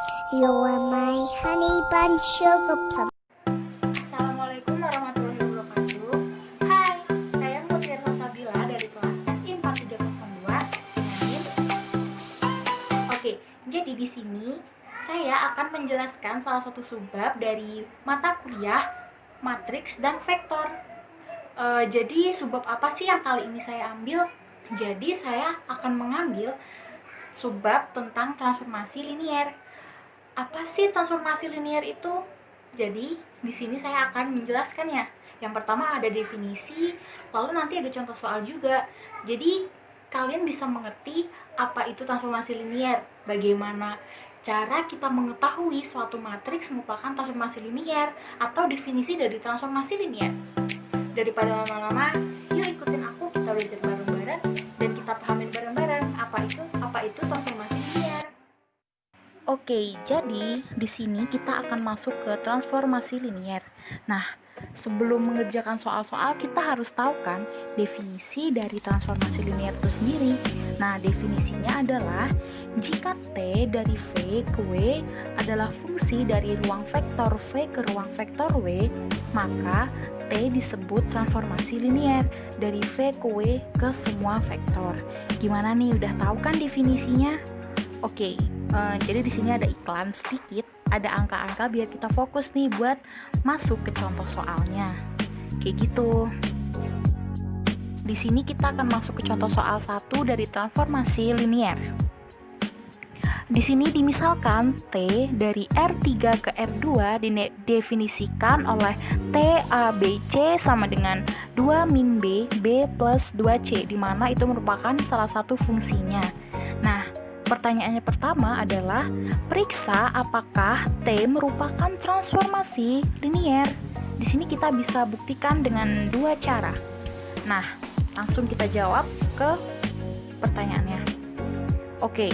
You are my honey bun sugar plum. Assalamualaikum warahmatullahi wabarakatuh. Hai, saya Mutiara Sabila dari kelas SI 4302 dengan Oke, jadi di sini saya akan menjelaskan salah satu subbab dari mata kuliah matriks dan vektor. Jadi subbab apa sih yang kali ini saya ambil? Jadi saya akan mengambil subbab tentang transformasi linier. Apa sih transformasi linier itu? Jadi di sini saya akan menjelaskannya. Yang pertama ada definisi, lalu nanti ada contoh soal juga. Jadi kalian bisa mengerti apa itu transformasi linier, bagaimana cara kita mengetahui suatu matriks merupakan transformasi linier atau definisi dari transformasi linier. Daripada lama-lama, yuk ikutin aku, kita belajar bareng-bareng dan kita pahamin bareng-bareng apa itu transformasi linier. Oke, jadi di sini kita akan masuk ke transformasi linier. Nah, sebelum mengerjakan soal-soal, kita harus tahu kan definisi dari transformasi linier itu sendiri. Nah, definisinya adalah jika T dari V ke W adalah fungsi dari ruang vektor V ke ruang vektor W, maka T disebut transformasi linier dari V ke W ke semua vektor. Gimana nih, udah tahu kan definisinya? Oke, jadi di sini ada iklan sedikit, ada angka-angka biar kita fokus nih buat masuk ke contoh soalnya. Kayak gitu. Di sini kita akan masuk ke contoh soal 1 dari transformasi linier. Di sini dimisalkan T dari R3 ke R2 didefinisikan oleh T A B C sama dengan 2 min B, B plus 2C, di mana itu merupakan salah satu fungsinya. Nah, pertanyaannya pertama adalah periksa apakah T merupakan transformasi linier. Di sini kita bisa buktikan dengan dua cara. Nah, langsung kita jawab ke pertanyaannya. Oke.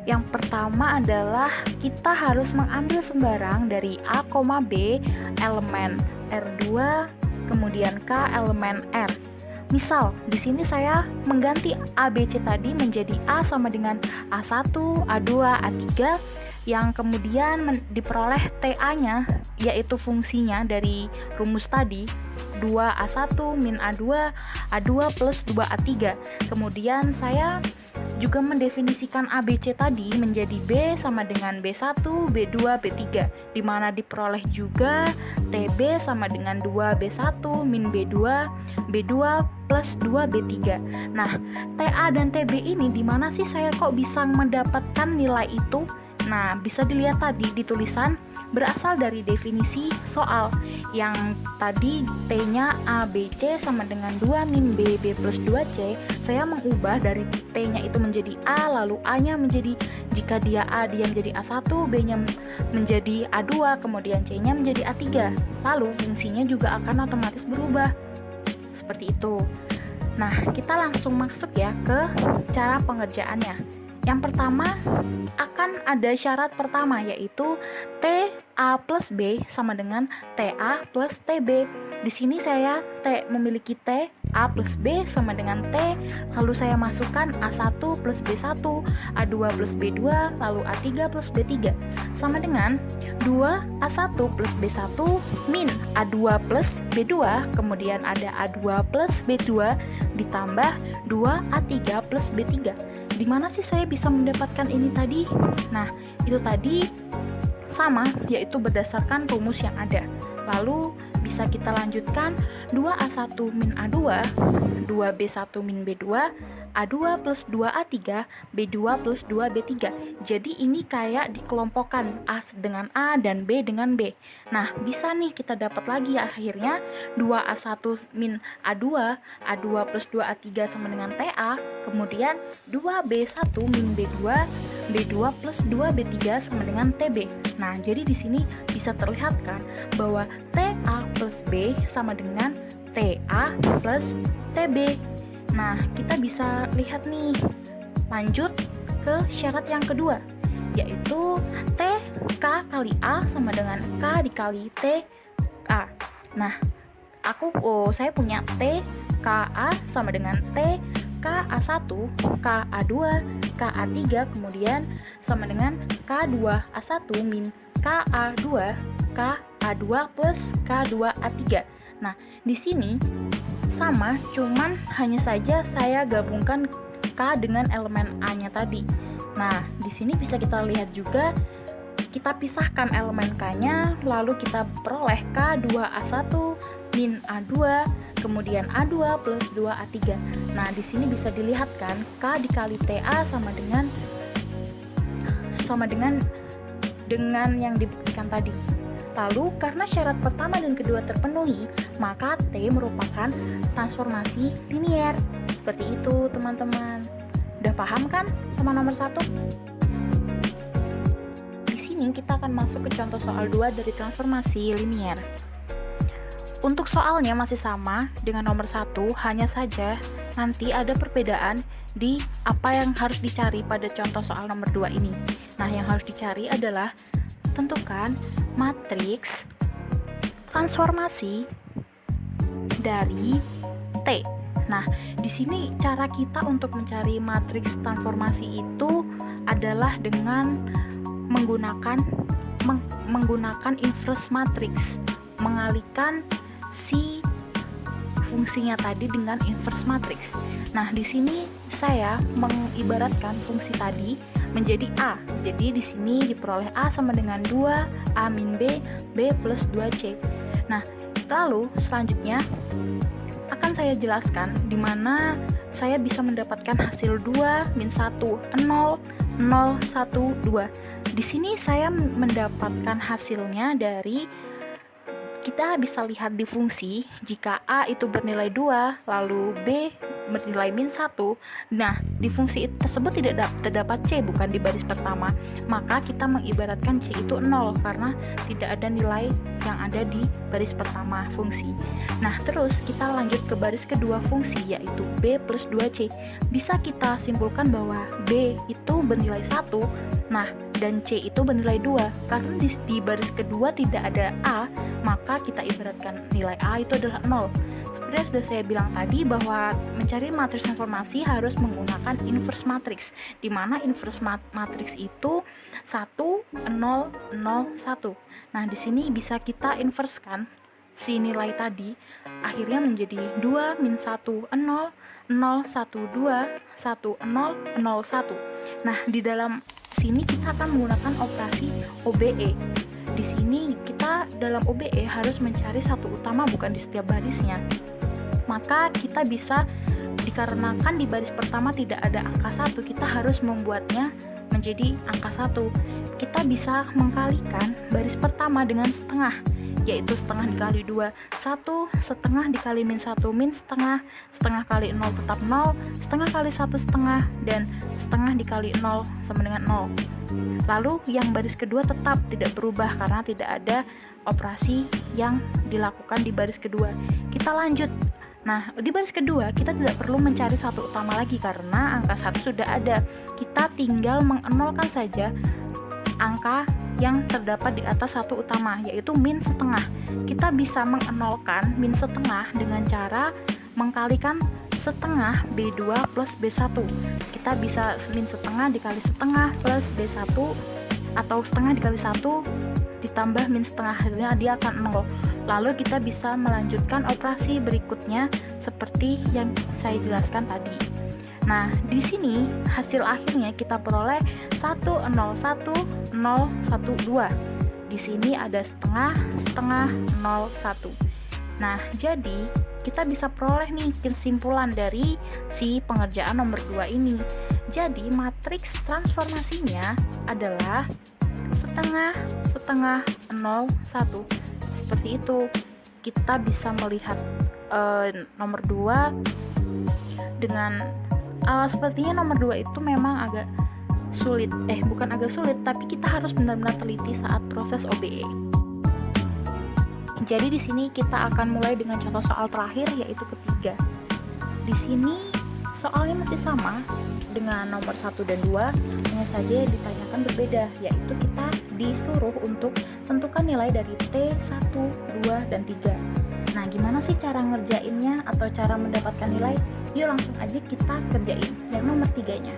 Yang pertama adalah kita harus mengambil sembarang dari A, B elemen R2 kemudian K elemen R. Misal, di sini saya mengganti ABC tadi menjadi A sama dengan A1, A2, A3 yang kemudian diperoleh TA-nya, yaitu fungsinya dari rumus tadi 2A1 min A2, A2 plus 2A3. Kemudian saya juga mendefinisikan ABC tadi menjadi B sama dengan B1, B2, B3, di mana diperoleh juga TB sama dengan 2B1 min B2, B2 plus 2B3. Nah, TA dan TB ini di mana sih saya kok bisa mendapatkan nilai itu? Nah, bisa dilihat tadi di tulisan berasal dari definisi soal yang tadi T-nya A, B, C sama dengan 2 min B, B plus 2C. Saya mengubah dari T-nya itu menjadi A, lalu A-nya menjadi, jika dia A, dia menjadi A1, B-nya menjadi A2, kemudian C-nya menjadi A3. Lalu fungsinya juga akan otomatis berubah. Seperti itu. Nah, kita langsung masuk ya ke cara pengerjaannya. Yang pertama, akan ada syarat pertama, yaitu TA plus B sama dengan TA plus TB. Di sini saya memiliki T, A plus B sama dengan T, lalu saya masukkan A1 plus B1, A2 plus B2, lalu A3 plus B3, sama dengan 2A1 plus B1 min A2 plus B2, kemudian ada A2 plus B2, ditambah 2A3 plus B3. Di mana sih saya bisa mendapatkan ini tadi? Nah, itu tadi sama, yaitu berdasarkan rumus yang ada. Lalu bisa kita lanjutkan 2A1 min A2, 2B1 min B2, A2 plus 2A3, B2 plus 2B3. Jadi ini kayak dikelompokkan A dengan A dan B dengan B. Nah, bisa nih kita dapat lagi akhirnya 2A1 min A2, A2 plus 2A3 sama dengan TA, kemudian 2B1 min B2, B2 plus 2B3 sama dengan TB. Nah, jadi di sini bisa terlihat kan bahwa TA plus B sama dengan TA plus TB. Nah, kita bisa lihat nih, lanjut ke syarat yang kedua, yaitu TK kali A sama dengan K dikali TA. Nah, saya punya TKA sama dengan TKA1, KA2, KA3 kemudian sama dengan K2A1 min KA2 plus K2A3. Nah, di sini sama, cuman hanya saja saya gabungkan K dengan elemen A-nya tadi. Nah, di sini bisa kita lihat juga, kita pisahkan elemen K-nya, lalu kita peroleh K2A1 min A2, kemudian A2 plus 2A3. Nah, di sini bisa dilihat kan, K dikali TA sama dengan yang dibuktikan tadi. Lalu, karena syarat pertama dan kedua terpenuhi, maka T merupakan transformasi linier. Seperti itu, teman-teman. Udah paham kan sama nomor 1? Di sini kita akan masuk ke contoh soal 2 dari transformasi linier. Untuk soalnya masih sama dengan nomor 1, hanya saja nanti ada perbedaan di apa yang harus dicari pada contoh soal nomor 2 ini. Nah, yang harus dicari adalah tentukan matriks transformasi dari T. Nah, di sini cara kita untuk mencari matriks transformasi itu adalah dengan menggunakan inverse matrix, mengalihkan si fungsinya tadi dengan inverse matrix. Nah, di sini saya mengibaratkan fungsi tadi menjadi A. Jadi di sini diperoleh A sama dengan 2 A min B, B plus 2C. Nah, lalu selanjutnya akan saya jelaskan di mana saya bisa mendapatkan hasil 2 min 1, 0, 0, 1, 2. Di sini saya mendapatkan hasilnya dari, kita bisa lihat di fungsi, jika A itu bernilai 2, lalu B bernilai min 1, nah di fungsi tersebut tidak terdapat C, bukan di baris pertama, maka kita mengibaratkan C itu 0 karena tidak ada nilai yang ada di baris pertama fungsi. Nah, terus kita lanjut ke baris kedua fungsi, yaitu B plus 2C. Bisa kita simpulkan bahwa B itu bernilai 1, nah dan C itu bernilai 2. Karena di baris kedua tidak ada A, maka kita ibaratkan nilai A itu adalah 0. Seperti yang sudah saya bilang tadi, bahwa mencari matriks transformasi harus menggunakan inverse matrix, di mana inverse matrix itu 1, 0, 0, 1. Nah, di sini bisa kita inversekan si nilai tadi, akhirnya menjadi 2 min 1, 0, 0, 1, 2, 1, 0, 0, 1. Nah, di dalam sini kita akan menggunakan operasi OBE. Di sini kita dalam OBE harus mencari satu utama, bukan di setiap barisnya. Maka kita bisa, dikarenakan di baris pertama tidak ada angka 1, kita harus membuatnya menjadi angka 1. Kita bisa mengkalikan baris pertama dengan setengah, yaitu setengah dikali 2, 1, setengah dikali min 1, min setengah, setengah kali 0 tetap 0, setengah kali 1 setengah, dan setengah dikali 0 sama dengan 0. Lalu yang baris kedua tetap tidak berubah karena tidak ada operasi yang dilakukan di baris kedua. Kita lanjut. Nah, di baris kedua kita tidak perlu mencari satu utama lagi karena angka 1 sudah ada. Kita tinggal mengenolkan saja angka yang terdapat di atas satu utama, yaitu min setengah. Kita bisa mengenolkan min setengah dengan cara mengkalikan setengah B2 plus B1. Kita bisa min setengah dikali setengah plus B1, atau setengah dikali 1 ditambah min setengah, hasilnya dia akan 0. Lalu kita bisa melanjutkan operasi berikutnya seperti yang saya jelaskan tadi. Nah, di sini hasil akhirnya kita peroleh 101 012. Di sini ada setengah setengah 01. Nah, jadi kita bisa peroleh nih kesimpulan dari si pengerjaan nomor 2 ini. Jadi matriks transformasinya adalah setengah setengah 01. Seperti itu. Kita bisa melihat nomor 2 dengan sepertinya nomor 2 itu memang agak sulit, bukan agak sulit, tapi kita harus benar-benar teliti saat proses OBE. Jadi di sini kita akan mulai dengan contoh soal terakhir, yaitu ketiga. Di sini soalnya masih sama dengan nomor 1 dan 2, hanya saja ditanyakan berbeda, yaitu kita disuruh untuk tentukan nilai dari T1, 2, dan 3. Nah, gimana sih cara ngerjainnya atau cara mendapatkan nilai? Yuk langsung aja kita kerjain yang nomor 3-nya.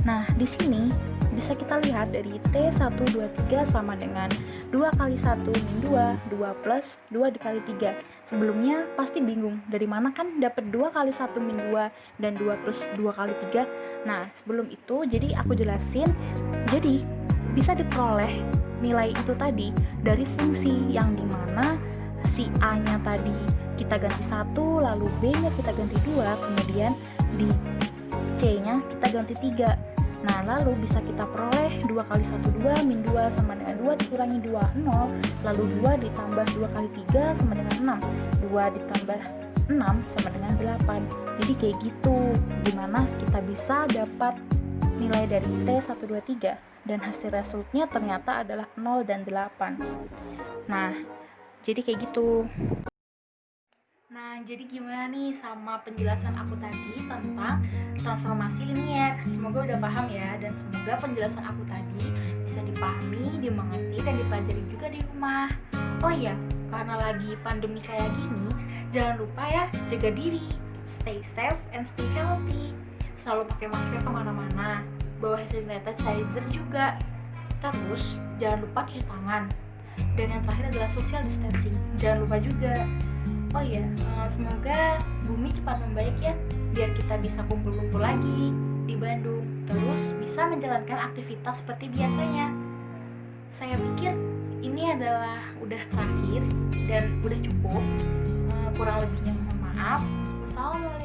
Nah, di sini bisa kita lihat dari T1, 2, 3 sama dengan 2 kali 1 min 2, 2 plus 2 dikali 3. Sebelumnya pasti bingung, dari mana kan dapat 2 kali 1 min 2 dan 2 plus 2 kali 3. Nah, sebelum itu jadi aku jelasin. Jadi, bisa diperoleh nilai itu tadi dari fungsi yang dimana si A-nya tadi kita ganti 1, lalu B-nya kita ganti 2, kemudian di C-nya kita ganti 3. Nah, lalu bisa kita peroleh 2 kali 1, 2, min 2 sama dengan 2 dikurangi 2, 0. Lalu 2 ditambah 2 kali 3 sama dengan 6. 2 ditambah 6 sama dengan 8. Jadi kayak gitu, dimana kita bisa dapat nilai dari T1, 2, 3. Dan hasil resultnya ternyata adalah 0 dan 8. Nah, jadi kayak gitu. Nah, jadi gimana nih sama penjelasan aku tadi tentang transformasi linier? Semoga udah paham ya, dan semoga penjelasan aku tadi bisa dipahami, dimengerti, dan dipelajari juga di rumah. Oh iya, karena lagi pandemi kayak gini, jangan lupa ya, jaga diri, stay safe and stay healthy. Selalu pakai masker kemana-mana, bawa hand sanitizer juga. Terus, jangan lupa cuci tangan. Dan yang terakhir adalah social distancing, jangan lupa juga. Oh iya, semoga bumi cepat membaik ya, biar kita bisa kumpul-kumpul lagi di Bandung, terus bisa menjalankan aktivitas seperti biasanya. Saya pikir ini adalah udah terakhir dan udah cukup. Kurang lebihnya mohon maaf. Wassalamualaikum.